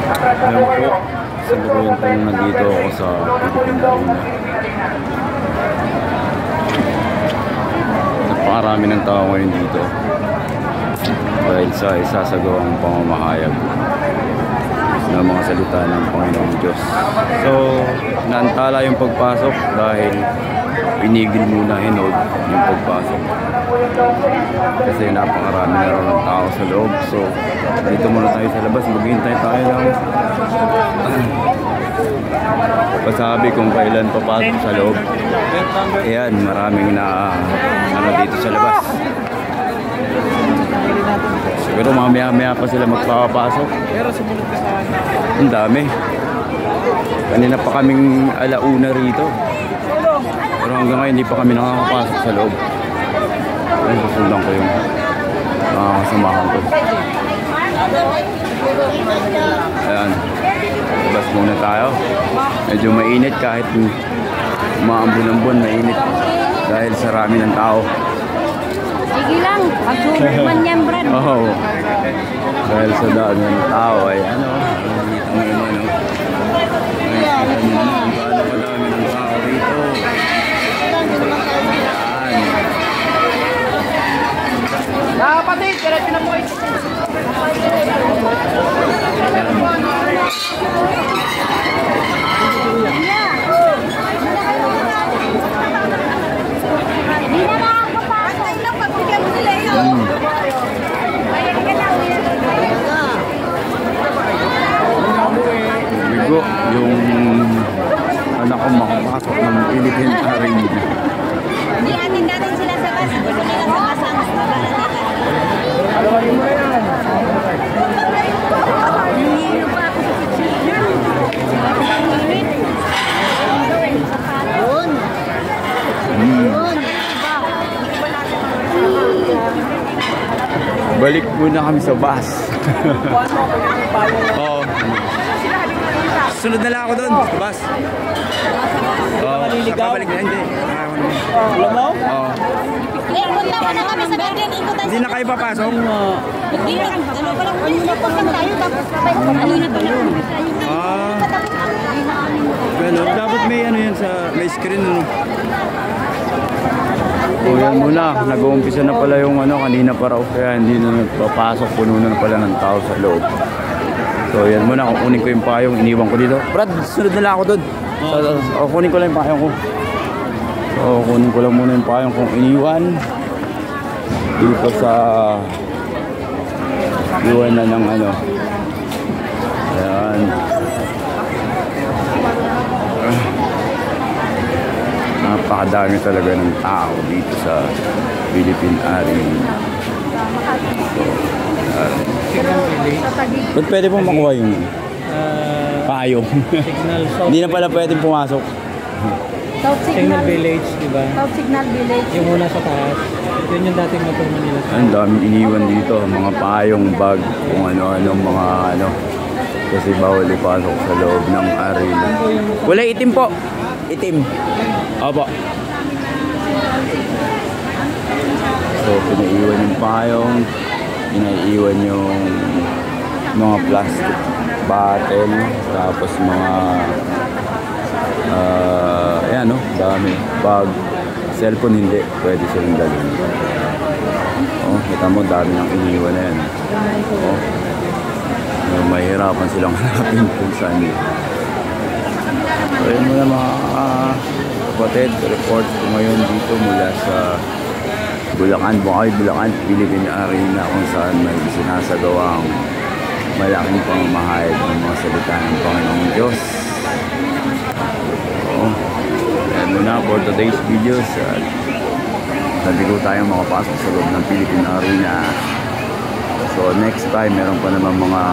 Ngayon po, salukuyan po nandito ako sa Philippine Arena. Napakarami ng tao ngayon dito dahil sa isasagawang pamamahayag ng mga salita ng Panginoong Diyos. So, naantala yung pagpasok dahil pinigil muna yung pagpasok kasi napakarami na rin ng tao sa loob. So, dito muna tayo sa labas, maghihintay tayo ng pasabi kung kailan papasok sa loob. Ayan, maraming na dito sa labas. Siguro mamaya-maya pa sila magpapasok. Pero sumunod ka sa ang dami. Kanina pa kaming alauna rito. Pero hanggang ngayon hindi pa kami nakakapasok sa loob. Ayun, susundan ko yung kasamahan ko. Ayan. Labas muna tayo. Medyo mainit kahit maambon-ambon, mainit. Dahil sa rami ng tao. Sige lang, pag-suman yan, Brad. Oo. Dahil sa dami ng tao ay ano, nakikita mo naman, no? Nakikita mo naman kung gaano kadami ng tao rito. Ayan. kapatid, diretso na po kayo. Bigo, yung anak ko makapasok ng Philippine Arena. Hindi natin sila sa bus. Gusto nila sa bus ang baba na nila. Hihilo pa ako sa picture. Balik muna kami sa bus. Oo. Sunod na lang ako doon sa bus. Babalik na, hindi. Alam mo? Oo. Punta ko na kami sa garden. Hindi na kayo papasok? Hindi na. Dalawa pa lang. Punta tayo. Tapos alina pa lang. Ganun. Dapat may ano yan sa may screen. Ano? O yan muna. Nag-uumpisa na pala yung ano kanina pa raw. Kaya hindi na nagpapasok. Puno na pala ng tao sa loob. So yan muna. Kukunin ko yung payong. Iniwan ko dito. Brad, sunod na lang ako doon. Kukunin ko lang yung payong ko. So kunin ko lang muna yung payong kong iniwan. Dito sa iwan na ng ano. Ayan. Napakadami talaga ng tao dito sa Philippine Arena. So, ba't pwede pong makuha yung payong? Hindi na pala pwede pumasok. South Signal Village, di ba? South Signal Village. Yung una sa taas. Yun yung dating motor nila. Ang daming iniwan dito. Mga payong, bag, kung ano-ano, mga ano. Kasi bawal ipasok sa loob ng arena. Wala itim po. Itim. Opo. So, pinaiwan yung payong. Pinaiwan yung mga plastic bottle. Tapos mga ayan no, dami. Bag. Cellphone hindi. Pwede silang dalhin. Oh, kita mo, dami ng iniwan na yan. Oh. Mahirapan silang hanapin kung saan yun. So yun muna mga kapatid, report ko ngayon dito mula sa Bulacan, Bulacan, Philippine Arena kung saan may sinasagawang malaking pamamahayag ng mga salita ng Panginoong Diyos. So yan muna for today's videos. Nabigo tayong makapasok sa loob ng Philippine Arena. So next time meron pa naman mga